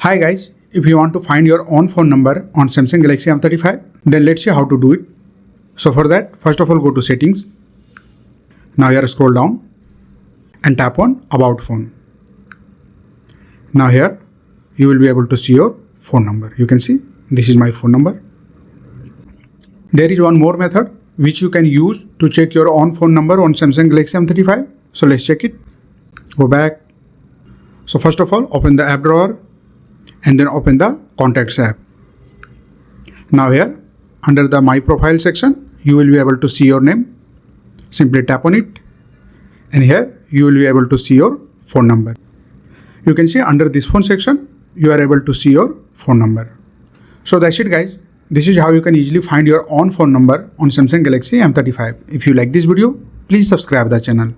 Hi guys, if you want to find your own phone number on Samsung Galaxy M35, then let's see how to do it. So for that, first of all go to settings. Now here scroll down and tap on about phone. Now here you will be able to see your phone number. You can see this is my phone number. There is one more method which you can use to check your own phone number on Samsung Galaxy M35. So let's check it. Go back. So first of all open the app drawer and then open the contacts app. Now here under the my profile section you will be able to see your name. Simply tap on it and here you will be able to see your phone number. You can see under this phone section you are able to see your phone number. So that's it guys. This is how you can easily find your own phone number on Samsung Galaxy M35. If you like this video, please subscribe the channel.